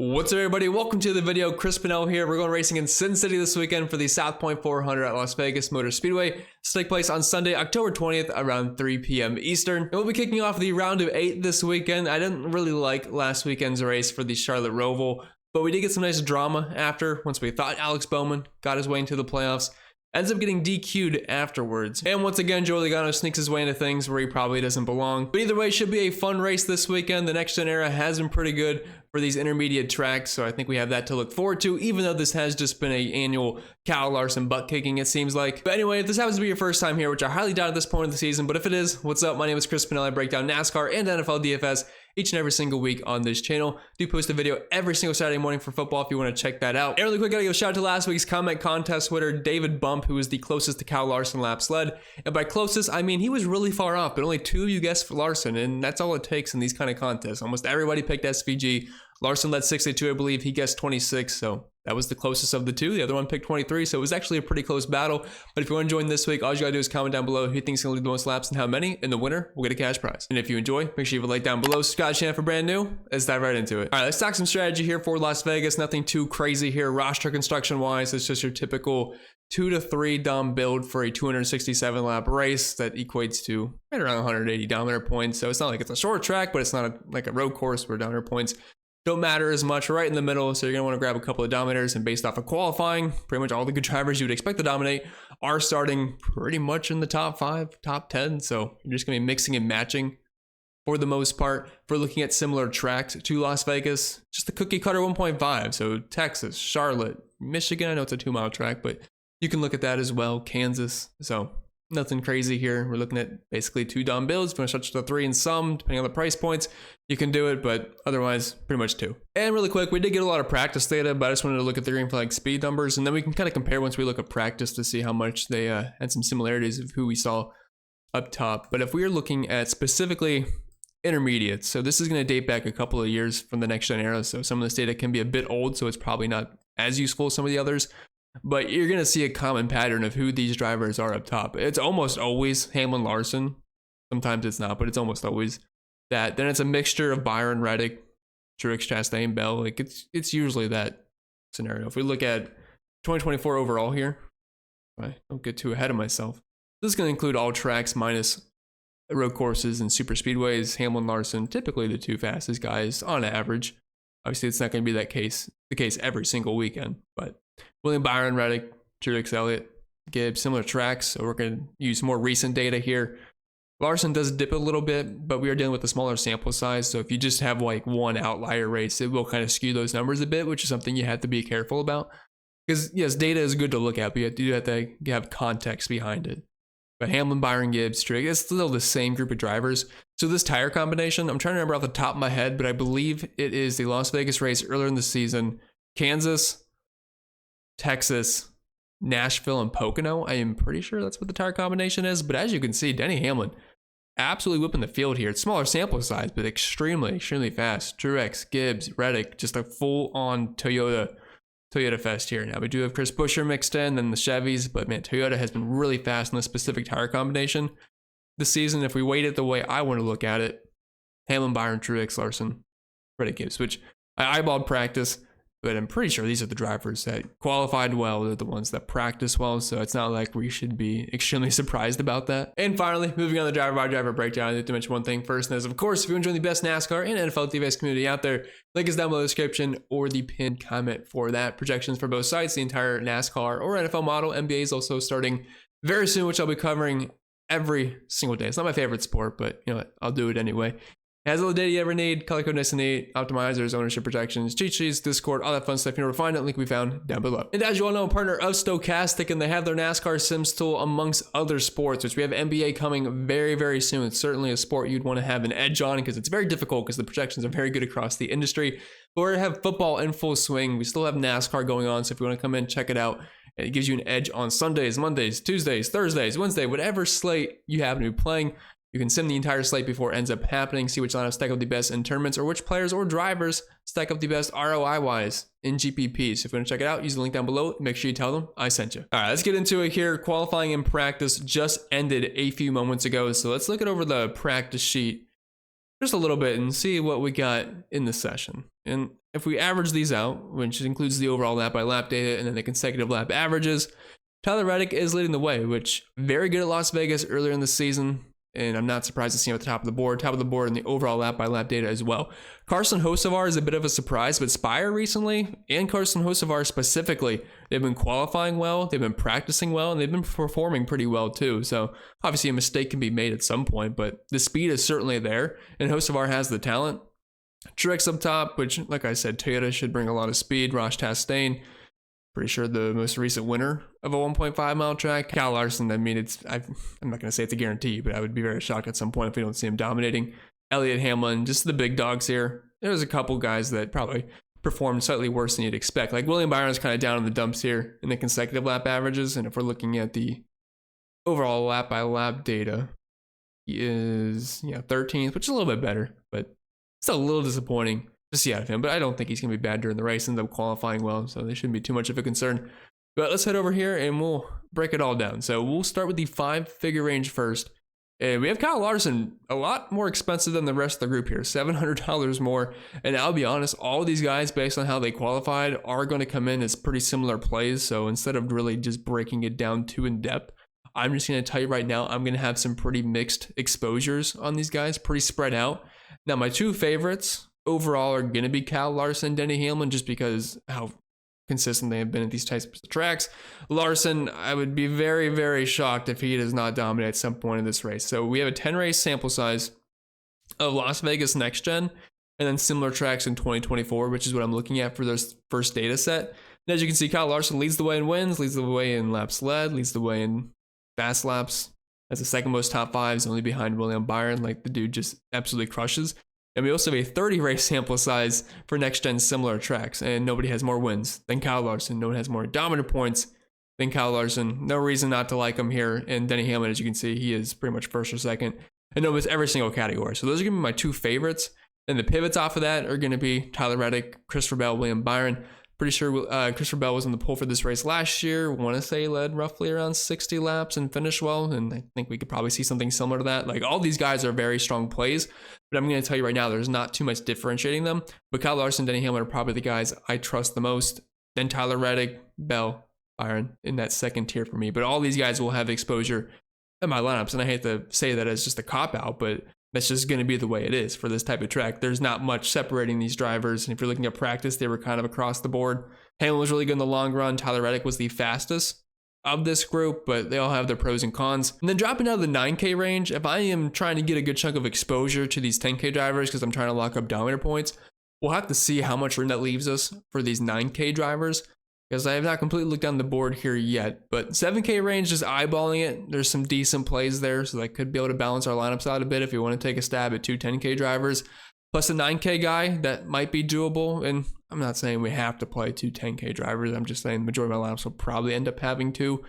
What's up, everybody? Welcome to the video. Chris Pennell here. We're going racing in Sin City this weekend for the South Point 400 at Las Vegas Motor Speedway. This will take place on Sunday, October 20th around 3 p.m. Eastern. And we'll be kicking off the round of 8 this weekend. I didn't really like last weekend's race for the Charlotte Roval, but we did get some nice drama after once we thought Alex Bowman got his way into the playoffs. Ends up getting DQ'd afterwards. And once again, Joey Logano sneaks his way into things where he probably doesn't belong. But either way, it should be a fun race this weekend. The next gen era has been pretty good for these intermediate tracks, so I think we have that to look forward to, even though this has just been an annual Kyle Larson butt kicking, it seems like. But anyway, if this happens to be your first time here, which I highly doubt at this point of the season, but if it is, what's up? My name is Chris Pennell. I break down NASCAR and NFL DFS each and every single week on this channel. Do post a video every single Saturday morning for football if you want to check that out. And really quick, gotta give a shout out to last week's comment contest winner, David Bump, who was the closest to Kyle Larson laps led. And by closest, I mean he was really far off, but only 2 of you guessed for Larson, and that's all it takes in these kind of contests. Almost everybody picked SVG. Larson led 62, I believe. He guessed 26, so that was the closest of the 2. The other one picked 23, so it was actually a pretty close battle. But if you want to join this week, all you gotta do is comment down below who you think is gonna lead the most laps and how many, and the winner will get a cash prize. And if you enjoy, make sure you leave a like down below. Subscribe to the channel for brand new. Let's dive right into it. All right, let's talk some strategy here for Las Vegas. Nothing too crazy here roster construction wise. It's just your typical 2 to 3 dom build for a 267 lap race that equates to right around 180 dominator points. So it's not like it's a short track, but it's not like a road course where dominator points don't matter as much. Right in the middle, so you're gonna want to grab a couple of dominators, and based off of qualifying, pretty much all the good drivers you would expect to dominate are starting pretty much in the top 5, top 10. So you're just gonna be mixing and matching for the most part. If we're looking at similar tracks to Las Vegas, just the cookie cutter 1.5. So Texas, Charlotte, Michigan. I know it's a 2-mile track, but you can look at that as well. Kansas. So nothing crazy here. We're looking at basically 2 dom builds. If you want to stretch to 3 and some, depending on the price points, you can do it, but otherwise, pretty much 2. And really quick, we did get a lot of practice data, but I just wanted to look at the green flag speed numbers, and then we can kind of compare once we look at practice to see how much they had some similarities of who we saw up top. But if we are looking at specifically intermediates, so this is going to date back a couple of years from the next gen era, so some of this data can be a bit old, so it's probably not as useful as some of the others. But you're going to see a common pattern of who these drivers are up top. It's almost always Hamlin, Larson. Sometimes it's not, but it's almost always that. Then it's a mixture of Byron, Reddick, Truex, Chastain, Bell. Like it's usually that scenario. If we look at 2024 overall here, I don't get too ahead of myself. This is going to include all tracks minus road courses and super speedways. Hamlin, Larson, typically the 2 fastest guys on average. Obviously, it's not going to be the case every single weekend, but William Byron, Reddick, Truex, Elliott, Gibbs, similar tracks. So we're going to use more recent data here. Larson does dip a little bit, but we are dealing with a smaller sample size. So if you just have like one outlier race, it will kind of skew those numbers a bit, which is something you have to be careful about. Because yes, data is good to look at, but you have to have context behind it. But Hamlin, Byron, Gibbs, Truex, it's still the same group of drivers. So this tire combination, I'm trying to remember off the top of my head, but I believe it is the Las Vegas race earlier in the season. Kansas, Texas, Nashville, and Pocono. I am pretty sure that's what the tire combination is. But as you can see, Denny Hamlin absolutely whipping the field here. It's smaller sample size, but extremely fast. Truex, Gibbs, Reddick, just a full-on Toyota fest here. Now we do have Chris Buescher mixed in, then the Chevys, but man, Toyota has been really fast in this specific tire combination this season. If we weight it the way I want to look at it, Hamlin, Byron, Truex, Larson, Reddick, Gibbs, which I eyeballed practice, but I'm pretty sure these are the drivers that qualified well. They're the ones that practice well, so it's not like we should be extremely surprised about that. And finally, moving on to the driver-by-driver breakdown, I need to mention one thing first, and that is, of course, if you enjoy the best NASCAR and NFL DFS community out there, link is down below the description or the pinned comment for that. Projections for both sides, the entire NASCAR or NFL model. NBA is also starting very soon, which I'll be covering every single day. It's not my favorite sport, but you know what? I'll do it anyway. It has all the data you ever need, color code nice and neat, optimizers, ownership projections, cheat sheets, Discord, all that fun stuff. You know where to find it, link we found down below. And as you all know, I'm a partner of Stochastic, and they have their NASCAR Sims tool amongst other sports, which we have NBA coming very, very soon. It's certainly a sport you'd want to have an edge on because it's very difficult because the projections are very good across the industry. But we have football in full swing. We still have NASCAR going on, so if you want to come in, check it out. It gives you an edge on Sundays, Mondays, Tuesdays, Thursdays, Wednesday, whatever slate you happen to be playing. You can sim the entire slate before it ends up happening, see which lineups stack up the best in tournaments, or which players or drivers stack up the best ROI-wise in GPP. So if you want to check it out, use the link down below. Make sure you tell them I sent you. All right, let's get into it here. Qualifying in practice just ended a few moments ago. So let's look at over the practice sheet just a little bit and see what we got in the session. And if we average these out, which includes the overall lap by lap data and then the consecutive lap averages, Tyler Reddick is leading the way, which very good at Las Vegas earlier in the season. And I'm not surprised to see him at the top of the board in the overall lap by lap data as well. Carson Hocevar is a bit of a surprise, but Spire recently, and Carson Hocevar specifically, they've been qualifying well, they've been practicing well, and they've been performing pretty well too. So obviously a mistake can be made at some point, but the speed is certainly there, and Hocevar has the talent. Truex up top, which, like I said, Toyota should bring a lot of speed. Ross Chastain, pretty sure the most recent winner of a 1.5 mile track. Kyle Larson, I mean, I'm not going to say it's a guarantee, but I would be very shocked at some point if we don't see him dominating. Elliott, Hamlin, just the big dogs here. There's a couple guys that probably performed slightly worse than you'd expect. Like William Byron's kind of down in the dumps here in the consecutive lap averages. And if we're looking at the overall lap by lap data, he is 13th, which is a little bit better, but it's a little disappointing to see out of him, but I don't think he's going to be bad during the race. Ends up qualifying well, so they shouldn't be too much of a concern. But let's head over here and we'll break it all down. So we'll start with the 5-figure range first. And we have Kyle Larson, a lot more expensive than the rest of the group here, $700 more. And I'll be honest, all of these guys, based on how they qualified, are going to come in as pretty similar plays. So instead of really just breaking it down too in depth, I'm just going to tell you right now, I'm going to have some pretty mixed exposures on these guys, pretty spread out. Now, my two favorites overall are going to be Kyle Larson and Denny Hamlin, just because how consistent they have been at these types of tracks. Larson, I would be very, very shocked if he does not dominate at some point in this race. So we have a 10-race sample size of Las Vegas Next Gen, and then similar tracks in 2024, which is what I'm looking at for this first data set. And as you can see, Kyle Larson leads the way in wins, leads the way in laps led, leads the way in fast laps. As the second most top fives, only behind William Byron. Like, the dude just absolutely crushes. And we also have a 30-race sample size for next-gen similar tracks, and nobody has more wins than Kyle Larson. No one has more dominant points than Kyle Larson. No reason not to like him here. And Denny Hamlin, as you can see, he is pretty much first or second in almost every single category. So those are going to be my two favorites. And the pivots off of that are going to be Tyler Reddick, Christopher Bell, William Byron. Pretty sure Christopher Bell was on the pole for this race last year. Want to say led roughly around 60 laps and finished well. And I think we could probably see something similar to that. Like, all these guys are very strong plays, but I'm going to tell you right now, there's not too much differentiating them. But Kyle Larson, Denny Hamlin are probably the guys I trust the most. Then Tyler Reddick, Bell, Byron in that second tier for me. But all these guys will have exposure in my lineups. And I hate to say that as just a cop out, but that's just going to be the way it is for this type of track. There's not much separating these drivers. And if you're looking at practice, they were kind of across the board. Hamlin was really good in the long run. Tyler Reddick was the fastest of this group, but they all have their pros and cons. And then dropping out of the 9K range, if I am trying to get a good chunk of exposure to these 10K drivers because I'm trying to lock up dominator points, we'll have to see how much room that leaves us for these 9K drivers, because I have not completely looked down the board here yet. But 7K range, just eyeballing it, there's some decent plays there, so that could be able to balance our lineups out a bit if you want to take a stab at two 10K drivers. Plus a 9K guy, that might be doable. And I'm not saying we have to play two 10K drivers. I'm just saying the majority of my lineups will probably end up having two.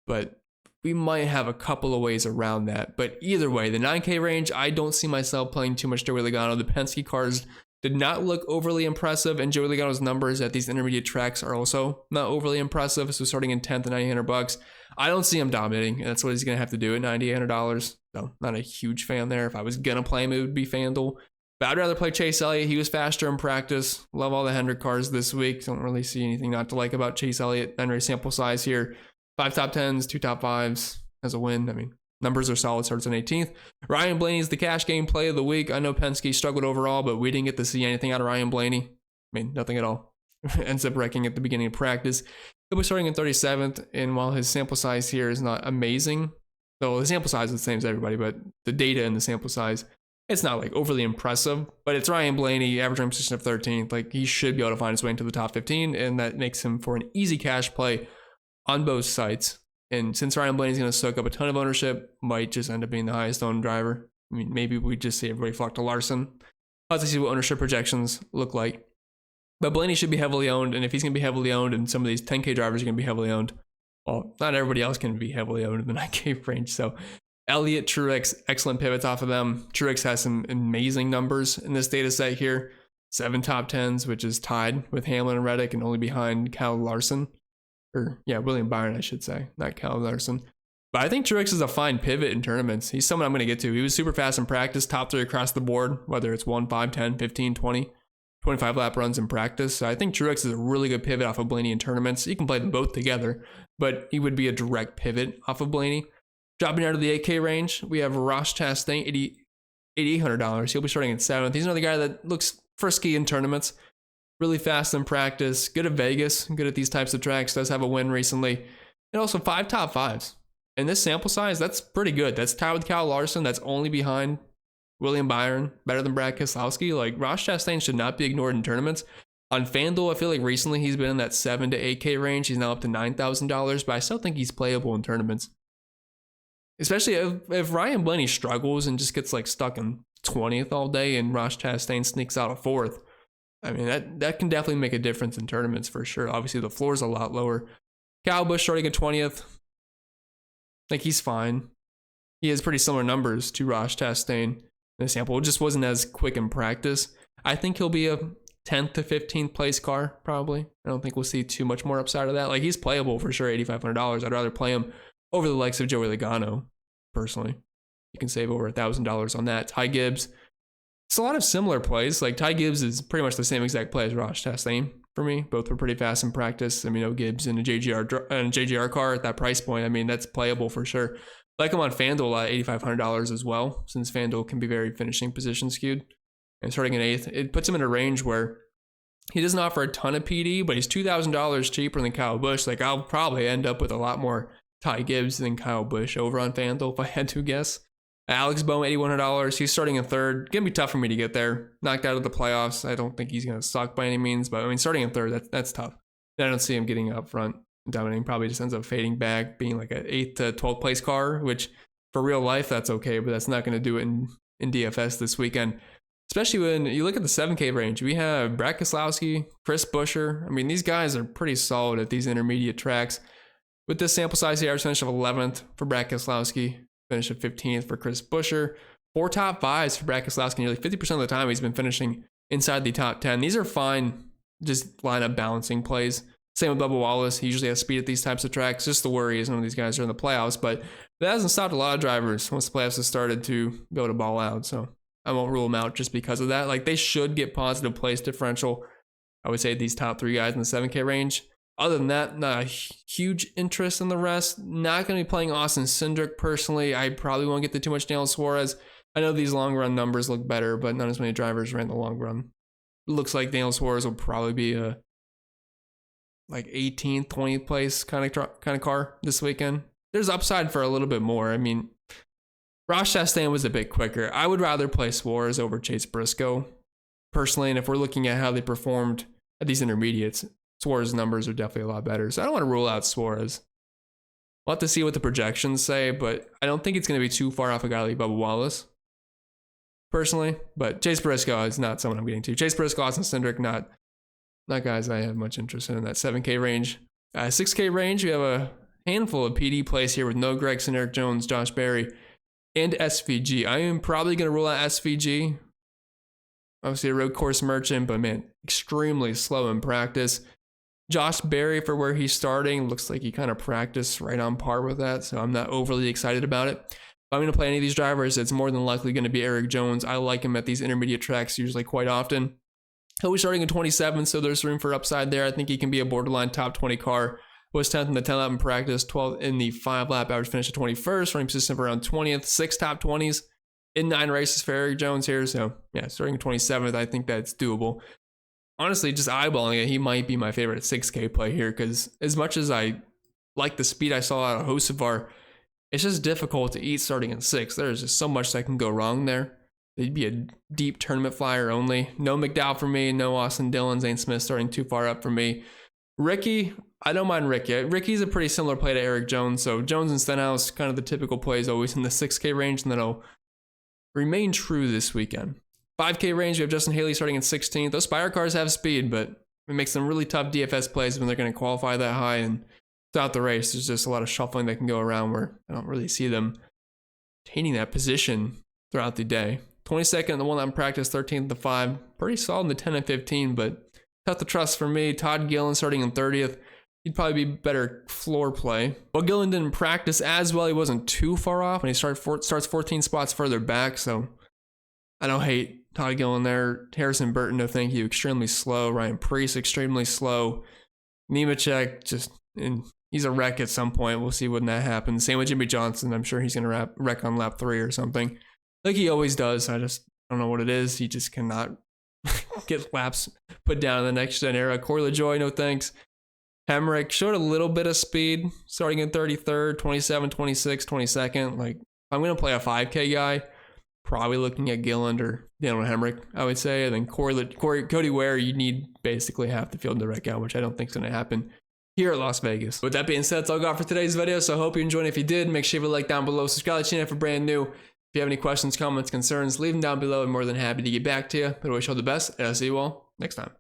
But we might have a couple of ways around that. But either way, the 9K range, I don't see myself playing too much Joey Logano. The Penske cars did not look overly impressive, and Joey Logano's numbers at these intermediate tracks are also not overly impressive. So starting in 10th at $9,800, I don't see him dominating, and that's what he's going to have to do at $9,800. So not a huge fan there. If I was going to play him, it would be FanDuel. But I'd rather play Chase Elliott. He was faster in practice. Love all the Hendrick cars this week. Don't really see anything not to like about Chase Elliott. 9-race sample size here. 5 top 10s, 2 top 5s as a win. I mean, numbers are solid. Starts on 18th. Ryan Blaney is the cash game play of the week. I know Penske struggled overall, but we didn't get to see anything out of Ryan Blaney. I mean, nothing at all. Ends up wrecking at the beginning of practice. He'll be starting in 37th, and while his sample size here is not amazing, though the sample size is the same as everybody, but the data in the sample size, it's not like overly impressive, but it's Ryan Blaney, average rank position of 13th. Like, he should be able to find his way into the top 15, and that makes him for an easy cash play on both sites. And since Ryan Blaney's going to soak up a ton of ownership, might just end up being the highest owned driver. I mean, maybe we just see everybody flock to Larson. Let's see what ownership projections look like. But Blaney should be heavily owned, and if he's going to be heavily owned, and some of these 10K drivers are going to be heavily owned, well, not everybody else can be heavily owned in the 9K range. So Elliott, Truex, excellent pivots off of them. Truex has some amazing numbers in this data set here. 7 top 10s, which is tied with Hamlin and Reddick and only behind Kyle Larson. Or, yeah, William Byron, I should say, not Kyle Larson. But I think Truex is a fine pivot in tournaments. He's someone I'm going to get to. He was super fast in practice, top 3 across the board, whether it's 1, 5, 10, 15, 20. 25 lap runs in practice. So I think Truex is a really good pivot off of Blaney in tournaments. You can play them both together, but he would be a direct pivot off of Blaney. Dropping out of the 8K range, we have Ross Chastain, $8,800. He'll be starting in 7th. He's another guy that looks frisky in tournaments, really fast in practice, good at Vegas, good at these types of tracks, does have a win recently, and also 5 top 5s. And this sample size, that's pretty good. That's tied with Kyle Larson. That's only behind William Byron, better than Brad Keselowski. Like, Ross Chastain should not be ignored in tournaments. On FanDuel, I feel like recently he's been in that 7 to 8K range. He's now up to $9,000, but I still think he's playable in tournaments. Especially if Ryan Blaney struggles and just gets like stuck in 20th all day and Ross Chastain sneaks out a 4th. I mean, that can definitely make a difference in tournaments for sure. Obviously, the floor is a lot lower. Kyle Busch starting at 20th. Like, he's fine. He has pretty similar numbers to Ross Chastain in the sample. It just wasn't as quick in practice. I think he'll be a 10th to 15th place car, probably. I don't think we'll see too much more upside of that. Like, he's playable for sure, $8,500. I'd rather play him over the likes of Joey Logano, personally. You can save over $1,000 on that. Ty Gibbs, it's a lot of similar plays. Like, Ty Gibbs is pretty much the same exact play as Ross Chastain for me. Both were pretty fast in practice. I mean, Gibbs in a JGR car at that price point. I mean, that's playable for sure. Like him on FanDuel at $8,500 as well, since FanDuel can be very finishing position skewed. And starting in 8th, it puts him in a range where he doesn't offer a ton of PD, but he's $2,000 cheaper than Kyle Busch. Like, I'll probably end up with a lot more Ty Gibbs than Kyle Busch over on FanDuel if I had to guess. Alex Bowman, $8,100. He's starting in 3rd. Gonna be tough for me to get there. Knocked out of the playoffs. I don't think he's gonna suck by any means, but I mean, starting in 3rd, that's tough. I don't see him getting up front and dominating. Probably just ends up fading back, being like an 8th to 12th place car, which for real life that's okay, but that's not gonna do it in DFS this weekend. Especially when you look at the 7K range, we have Brad Keselowski, Chris Buescher. I mean, these guys are pretty solid at these intermediate tracks. With this sample size, the average finish of 11th for Brad Keselowski, finish of 15th for Chris Buescher. 4 top 5s for Brad Keselowski. Nearly 50% of the time he's been finishing inside the top 10. These are fine, just lineup balancing plays. Same with Bubba Wallace. He usually has speed at these types of tracks. Just the worry is none of these guys are in the playoffs, but that hasn't stopped a lot of drivers once the playoffs have started to be able to ball out. So I won't rule them out just because of that. Like, they should get positive place differential. I would say these top 3 guys in the 7K range. Other than that, not a huge interest in the rest. Not going to be playing Austin Cindric personally. I probably won't get to too much Daniel Suarez. I know these long run numbers look better, but not as many drivers ran the long run. It looks like Daniel Suarez will probably be a like 18th, 20th place kind of car this weekend. There's upside for a little bit more. I mean, Ross Chastain was a bit quicker. I would rather play Suarez over Chase Briscoe personally, and if we're looking at how they performed at these intermediates, Suarez's numbers are definitely a lot better. So I don't want to rule out Suarez. We'll have to see what the projections say, but I don't think it's going to be too far off a guy like Bubba Wallace, personally. But Chase Briscoe is not someone I'm getting to. Chase Briscoe, Austin Cindric, not guys I have much interest in that 7K range. 6K range, we have a handful of PD plays here with Noah Gragson, Eric Jones, Josh Berry, and SVG. I am probably going to rule out SVG. Obviously a road course merchant, but man, extremely slow in practice. Josh Berry, for where he's starting, looks like he kind of practiced right on par with that, so I'm not overly excited about it. If I'm going to play any of these drivers, it's more than likely going to be Eric Jones. I like him at these intermediate tracks usually quite often. He'll be starting in 27, so there's room for upside there. I think he can be a borderline top 20 car. Was 10th in the 10 lap in practice, 12th in the 5 lap average finish of 21st, running position around 20th, 6 top 20s in 9 races for Eric Jones here. So yeah, starting 27th, I think that's doable. Honestly, just eyeballing it, he might be my favorite 6K play here, because as much as I like the speed I saw out of Hocevar, it's just difficult to eat starting in 6. There's just so much that can go wrong there. They'd be a deep tournament flyer only. No McDowell for me, no Austin Dillon, Zane Smith starting too far up for me. Ricky, I don't mind Ricky. Ricky's a pretty similar play to Eric Jones, so Jones and Stenhouse, kind of the typical plays always in the 6K range, and that'll remain true this weekend. 5K range, we have Justin Haley starting in 16th. Those Spire cars have speed, but it makes them really tough DFS plays when they're going to qualify that high, and throughout the race, there's just a lot of shuffling that can go around where I don't really see them attaining that position throughout the day. 22nd in the 1 lap in practice, 13th in the 5. Pretty solid in the 10 and 15, but tough to trust for me. Todd Gillen starting in 30th. He'd probably be better floor play. But Gillen didn't practice as well. He wasn't too far off, and he starts 14 spots further back, so I don't hate Todd Gillen there. Harrison Burton, no thank you. Extremely slow. Ryan Preece, extremely slow. Nemechek, just, and he's a wreck at some point. We'll see when that happens. Same with Jimmy Johnson. I'm sure he's going to wreck on lap 3 or something. Like he always does. I don't know what it is. He just cannot get laps put down in the next gen era. Corey LaJoy, no thanks. Hemrick showed a little bit of speed, starting in 33rd, 27, 26, 22nd. Like, if I'm going to play a 5K guy, probably looking at Gilland or Daniel Hemrick, I would say. And then Cody Ware, you need basically half the field to wreck out, which I don't think is going to happen here at Las Vegas. With that being said, that's all I got for today's video. So I hope you enjoyed. If you did, make sure you leave a like down below. Subscribe to the channel if you're brand new. If you have any questions, comments, concerns, leave them down below. I'm more than happy to get back to you. But I wish you all the best, and I'll see you all next time.